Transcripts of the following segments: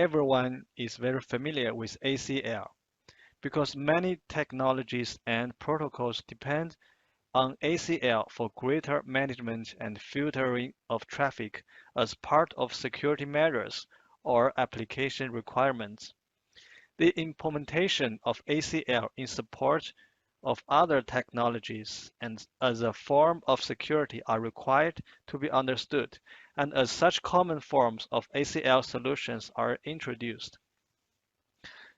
everyone is very familiar with ACL because many technologies and protocols depend on ACL for greater management and filtering of traffic as part of security measures or application requirements. The implementation of ACL in support of other technologies and as a form of security are required to be understood, and as such common forms of ACL solutions are introduced.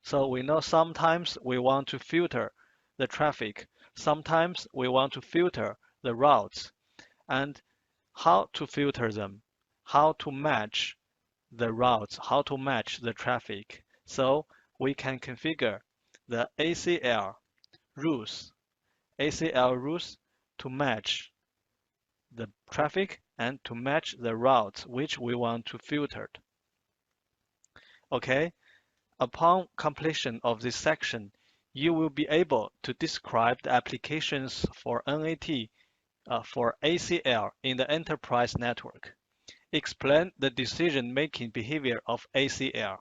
So we know sometimes we want to filter the traffic, sometimes we want to filter the routes, and how to filter them, how to match the routes, how to match the traffic. So we can configure the ACL rules, to match the traffic and to match the routes which we want to filter. Okay, upon completion of this section, you will be able to describe the applications for NAT for ACL in the enterprise network, explain the decision-making behavior of ACL,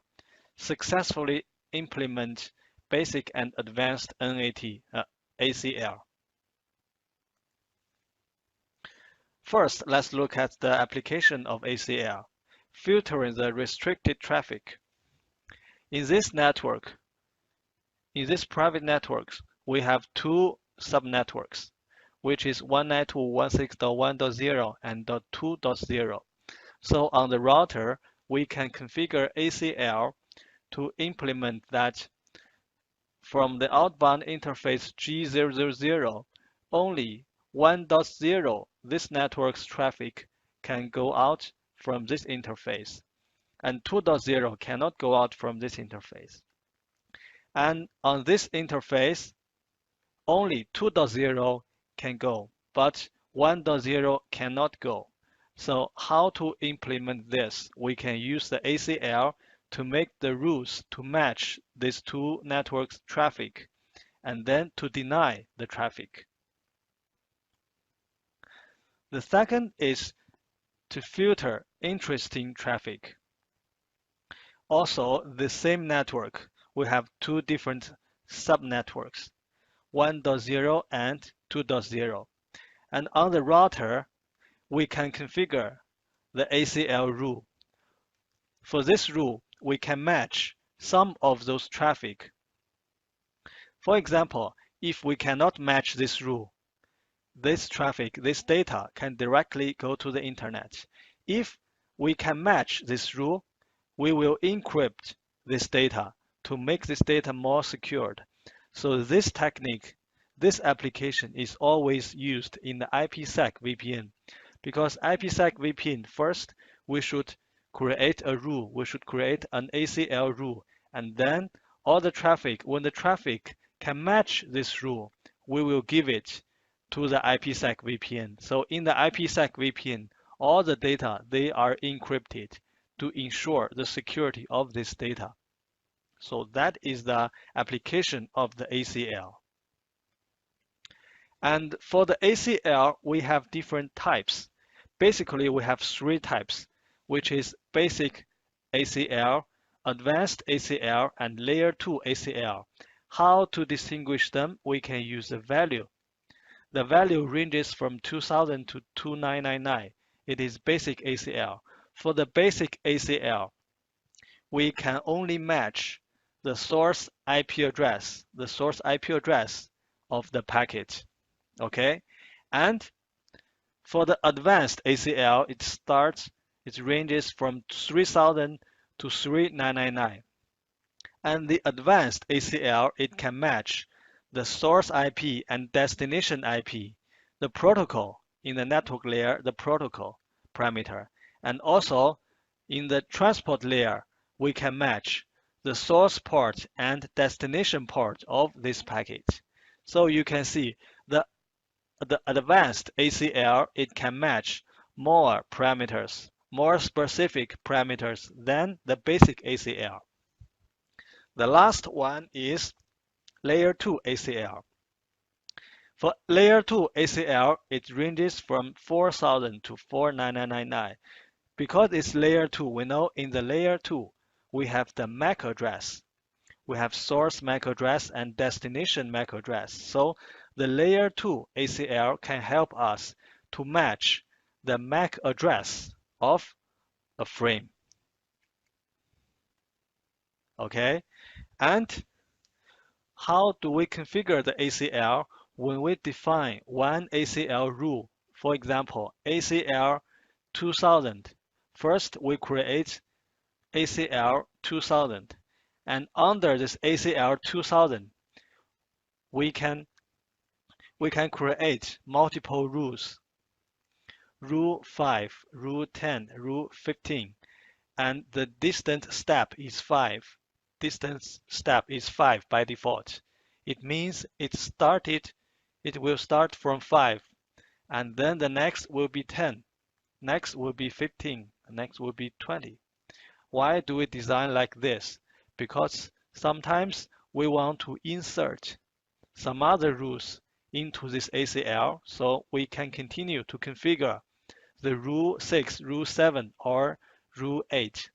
successfully implement basic and advanced NAT ACL. First, let's look at the application of ACL, filtering the restricted traffic. In this private networks, we have two subnetworks, which is 192.168.1.0 and .2.0. So on the router, we can configure ACL to implement that from the outbound interface G000, only 1.0, this network's traffic can go out from this interface, and 2.0 cannot go out from this interface. And on this interface, only 2.0 can go, but 1.0 cannot go. So how to implement this? We can use the ACL to make the rules to match these two networks' traffic, and then to deny the traffic. The second is to filter interesting traffic. Also, the same network, we have two different subnetworks, 1.0 and 2.0. And on the router, we can configure the ACL rule. For this rule, we can match some of those traffic. For example, if we cannot match this rule, this traffic, this data can directly go to the internet. If we can match this rule, we will encrypt this data to make this data more secured. So this technique, this application is always used in the IPsec VPN, because IPsec VPN, first, we should create a rule. We should create an ACL rule, and then all the traffic, when the traffic can match this rule, we will give it to the IPsec VPN. So in the IPsec VPN, all the data, they are encrypted to ensure the security of this data. So that is the application of the ACL. And for the ACL, we have different types. Basically, we have three types, which is basic ACL, advanced ACL, and layer 2 ACL. How to distinguish them? We can use the value. The value ranges from 2000 to 2999. It is basic ACL. For the basic ACL, we can only match the source IP address, of the packet. Okay? And for the advanced ACL, it ranges from 3000 to 3999. And the advanced ACL, it can match the source IP and destination IP, the protocol in the network layer, the protocol parameter. And also in the transport layer, we can match the source port and destination port of this packet. So you can see the advanced ACL, it can match more parameters, more specific parameters than the basic ACL. The last one is layer 2 ACL. For layer 2 ACL, it ranges from 4000 to 49999. Because it's layer 2, we know in the layer 2, we have the MAC address. We have source MAC address and destination MAC address. So the layer 2 ACL can help us to match the MAC address of a frame. Okay, and how do we configure the ACL when we define one ACL rule? For example, ACL 2000. First, we create ACL 2000, and under this ACL 2000, we can create multiple rules. Rule 5, Rule 10, Rule 15, and the distance step is 5. Distance step is 5 by default. It means it will start from 5, and then the next will be 10, next will be 15, next will be 20. Why do we design like this? Because sometimes we want to insert some other rules into this ACL so we can continue to configure the Rule 6, Rule 7, or Rule 8.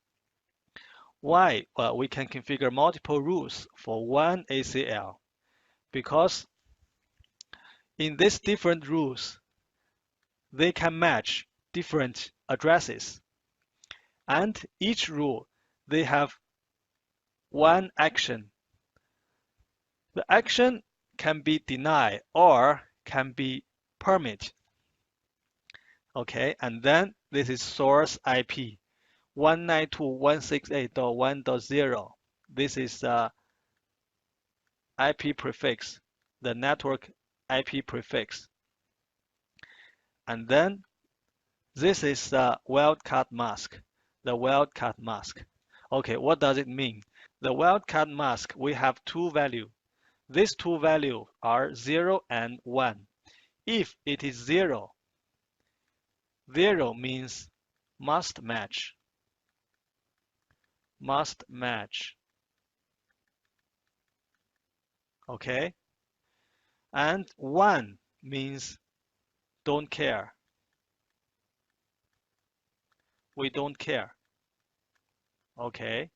Why? Well, we can configure multiple rules for one ACL because in these different rules, they can match different addresses. And each rule, they have one action. The action can be deny or can be permit. Okay, and then this is source IP 192.168.1.0. This is the IP prefix, the network IP prefix. And then this is the wildcard mask, the wildcard mask. Okay, what does it mean? The wildcard mask, we have two values. These two values are 0 and 1. If it is 0, 0 means must match. Must match. Okay? And 1 means don't care. We don't care. Okay?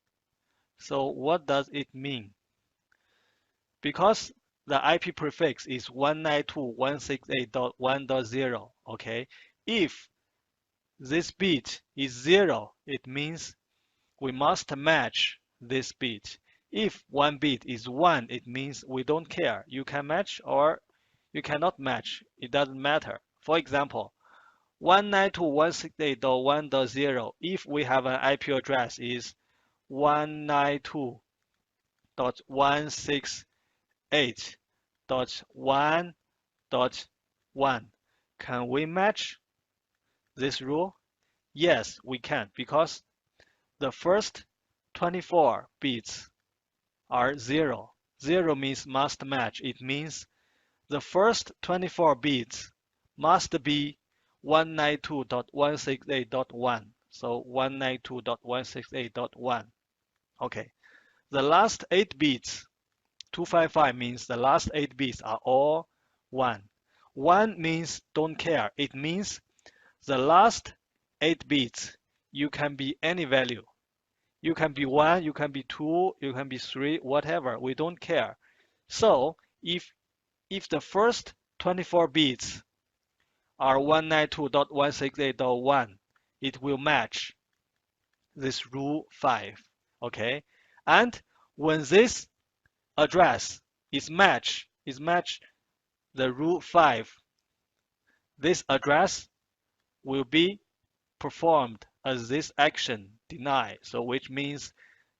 So what does it mean? Because the IP prefix is 192.168.1.0, okay? If this bit is 0, it means we must match this bit. If one bit is 1, it means we don't care. You can match or you cannot match. It doesn't matter. For example, 192.168.1.0, if we have an IP address is 192.168.1.1, can we match this rule? Yes, we can, because the first 24 bits are 0. 0 means must match. It means the first 24 bits must be 192.168.1. So 192.168.1. Okay. The last 8 bits, 255 means the last 8 bits are all 1. 1 means don't care. It means the last 8 bits, you can be any value. You can be 1, you can be 2, you can be 3, whatever. We don't care. So if the first 24 bits are 192.168.1, it will match this rule 5. Okay? And when this address is match the rule 5, this address will be performed as this action deny. So which means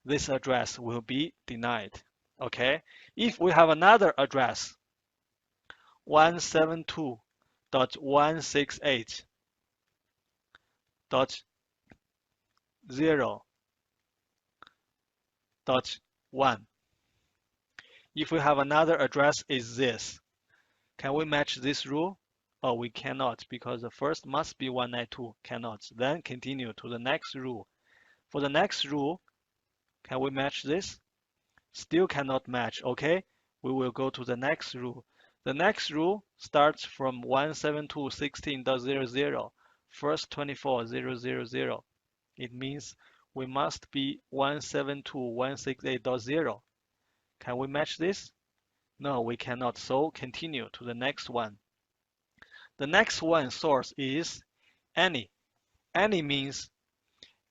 this address will be denied. Okay? If we have another address, 172.168.0.1. If we have another address is this, can we match this rule? Oh, we cannot, because the first must be 192. Cannot. Then continue to the next rule. For the next rule, can we match this? Still cannot match. Okay, we will go to the next rule. The next rule starts from 172.16.00, first 24.000. It means we must be 172.168.0. Can we match this? No, we cannot. So continue to the next one. The next one source is any. Any means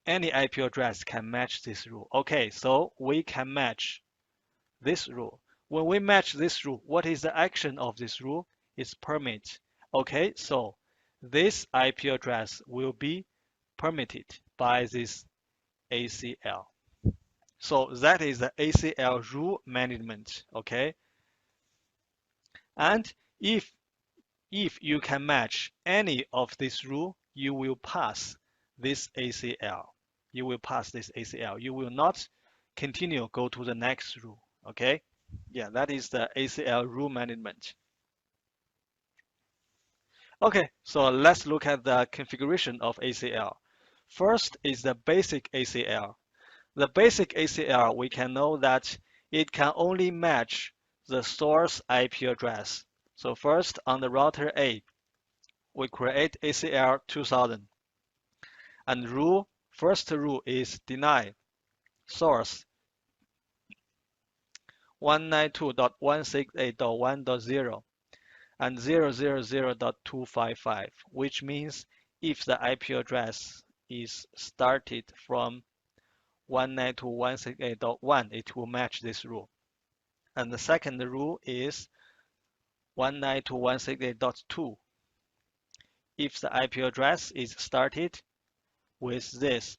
any IP address can match this rule. Okay, so we can match this rule. When we match this rule, what is the action of this rule? It's permit. Okay, so this IP address will be permitted by this ACL. So that is the ACL rule management. Okay, and if you can match any of this rule, you will pass this ACL. You will pass this ACL. You will not continue go to the next rule. Okay, yeah, that is the ACL rule management. Okay, so let's look at the configuration of ACL. First is the basic ACL. The basic ACL, we can know that it can only match the source IP address. So first, on the router A, we create ACL 2000. And first rule is deny source 192.168.1.0 and 000.255, which means if the IP address is started from 192.168.1, it will match this rule. And the second rule is 192.168.2. If the IP address is started with this,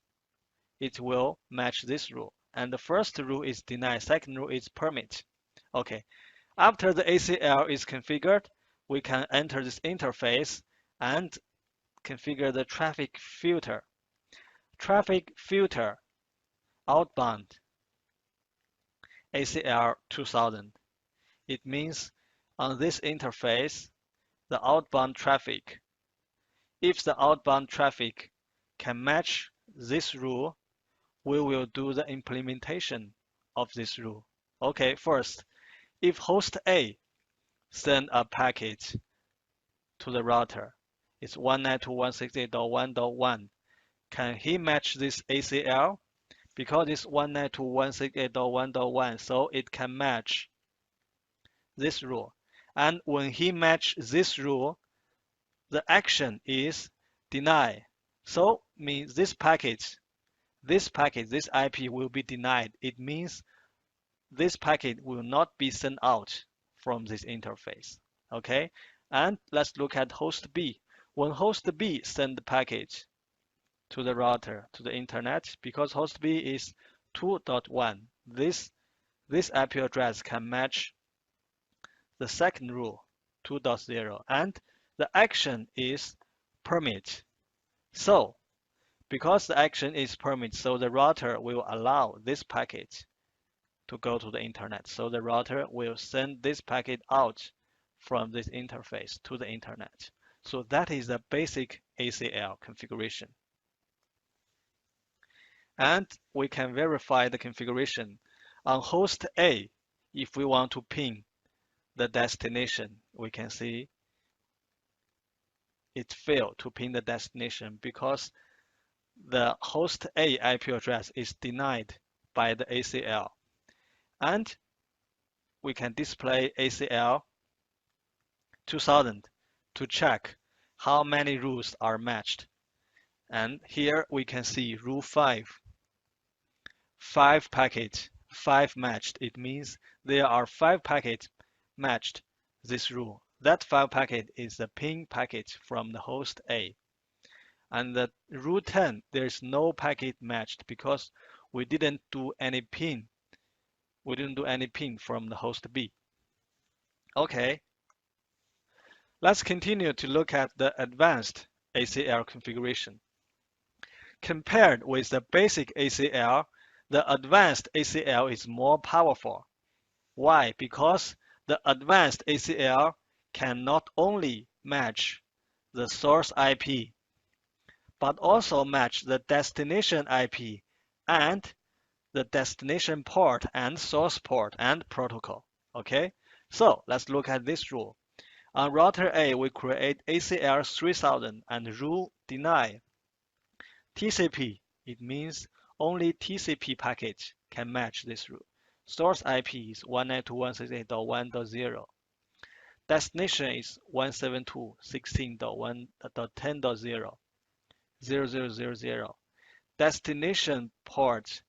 it will match this rule. And the first rule is deny, second rule is permit. Okay, after the ACL is configured, we can enter this interface and configure the traffic filter. Traffic filter outbound ACL 2000. It means on this interface, the outbound traffic, if the outbound traffic can match this rule, we will do the implementation of this rule. Okay, first, if host A send a packet to the router, it's 192.168.1.1. Can he match this ACL? Because it's 192.168.1.1, so it can match this rule. And when he matches this rule, the action is deny. So means this packet, this IP will be denied. It means this packet will not be sent out from this interface. Okay, and let's look at host B. When host B send the packet to the router, to the internet, because host B is 2.1, this IP address can match the second rule, 2.0, and the action is permit. So because the action is permit, so the router will allow this packet to go to the internet. So the router will send this packet out from this interface to the internet. So that is the basic ACL configuration. And we can verify the configuration on host A. If we want to ping the destination, we can see it failed to ping the destination because the host A IP address is denied by the ACL. And we can display ACL 2000 to check how many rules are matched. And here we can see rule 5. 5 packets, 5 matched. It means there are 5 packets matched this rule. That 5 packet is the ping packet from the host A. And the rule 10, there's no packet matched because we didn't do any ping. We didn't do any ping from the host B. Okay. Let's continue to look at the advanced ACL configuration. Compared with the basic ACL, the advanced ACL is more powerful. Why? Because the advanced ACL can not only match the source IP, but also match the destination IP and the destination port and source port and protocol. Okay, so let's look at this rule. On router A, we create ACL 3000 and rule deny. TCP, it means only TCP package can match this rule. Source IP is 192.168.1.0. Destination is 172.16.1.10.0. 0000. Destination port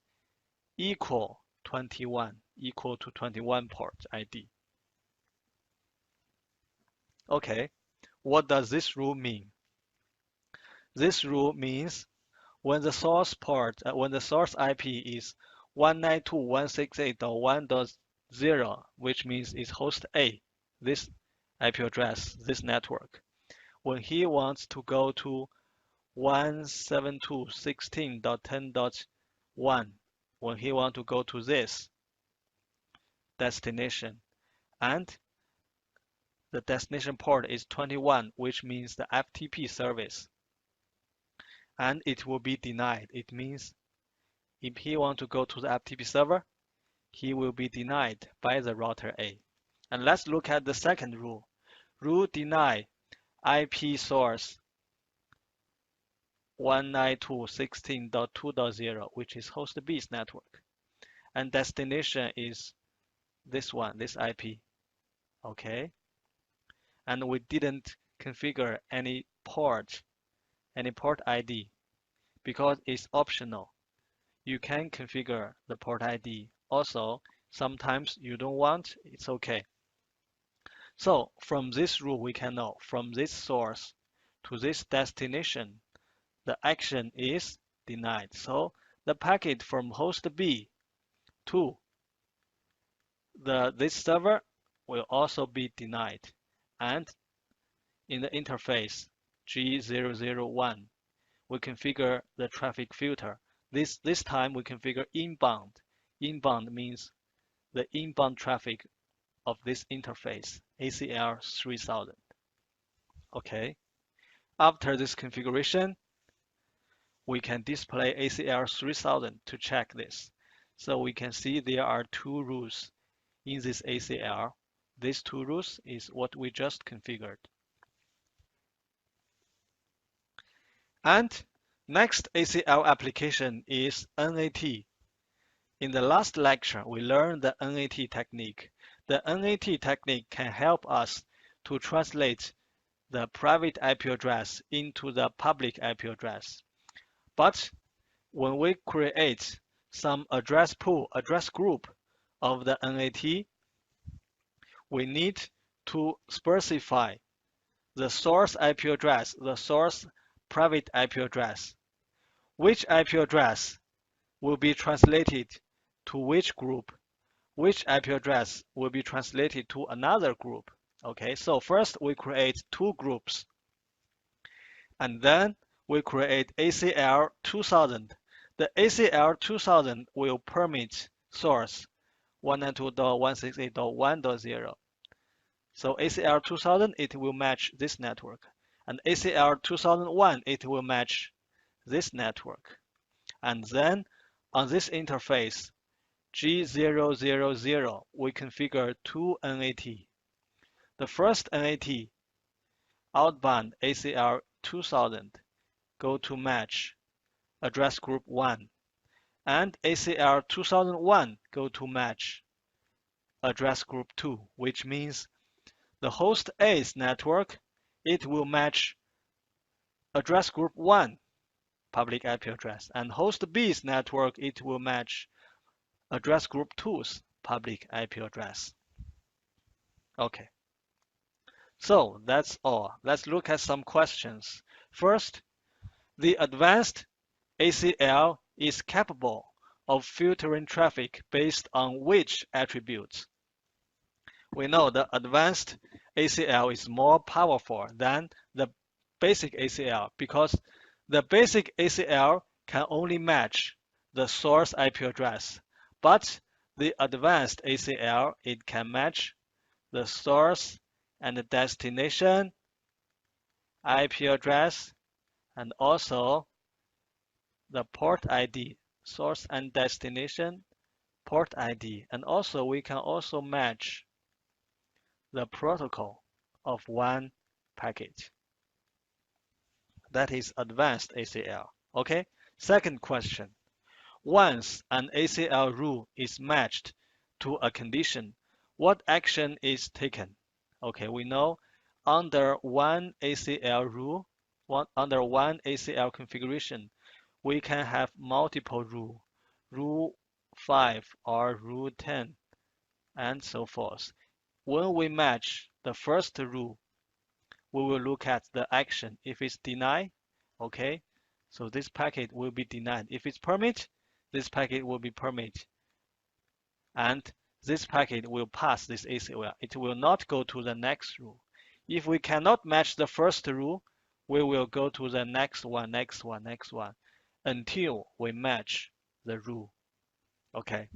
equal to 21 port ID. Okay, what does this rule mean? This rule means when the source IP is 192.168.1.0, which means it's host A, this IP address, this network. When he wants to go to 172.16.10.1, when he wants to go to this destination, and the destination port is 21, which means the FTP service, and it will be denied. It means if he wants to go to the FTP server, he will be denied by the router A. And let's look at the second rule. Rule deny IP source 192.16.2.0, which is host B's network, and destination is this one, this IP. Okay, and we didn't configure any port ID because it's optional. You can configure the port ID. Also, sometimes you don't want, it's okay. So from this rule, we can know from this source to this destination, the action is denied. So the packet from host B to this server will also be denied. And in the interface G001, we configure the traffic filter. This time we configure inbound. Inbound means the inbound traffic of this interface, ACL 3000. Okay. After this configuration, we can display ACL 3000 to check this. So we can see there are two rules in this ACL. These two rules is what we just configured. And next ACL application is NAT. In the last lecture, we learned the NAT technique. The NAT technique can help us to translate the private IP address into the public IP address. But when we create some address pool, address group of the NAT, we need to specify the source IP address, the source private IP address. Which IP address will be translated to which group? Which IP address will be translated to another group? Okay, so first we create two groups, and then we create ACL 2000. The ACL 2000 will permit source 192.168.1.0. So ACL 2000, it will match this network, and ACL 2001, it will match this network. And then on this interface G000, we configure two NAT. The first NAT, outbound ACL 2000, go to match address group 1, and ACL 2001 go to match address group 2, which means the host A's network, it will match address group 1 public IP address, and host B's network, it will match address group 2's public IP address. Okay. So that's all. Let's look at some questions. First, the advanced ACL is capable of filtering traffic based on which attributes? We know the advanced ACL is more powerful than the basic ACL because the basic ACL can only match the source IP address, but the advanced ACL, it can match the source and the destination IP address, and also the port ID, source and destination port ID, and also we can also match the protocol of one packet. That is advanced ACL. Okay, second question. Once an ACL rule is matched to a condition, what action is taken? Okay, we know under one ACL rule, under one ACL configuration, we can have multiple rule, rule 5 or rule 10, and so forth. When we match the first rule, we will look at the action. If it's denied, okay, so this packet will be denied. If it's permit, this packet will be permit. And this packet will pass this ACL. It will not go to the next rule. If we cannot match the first rule, we will go to the next one, next one, next one, until we match the rule. Okay.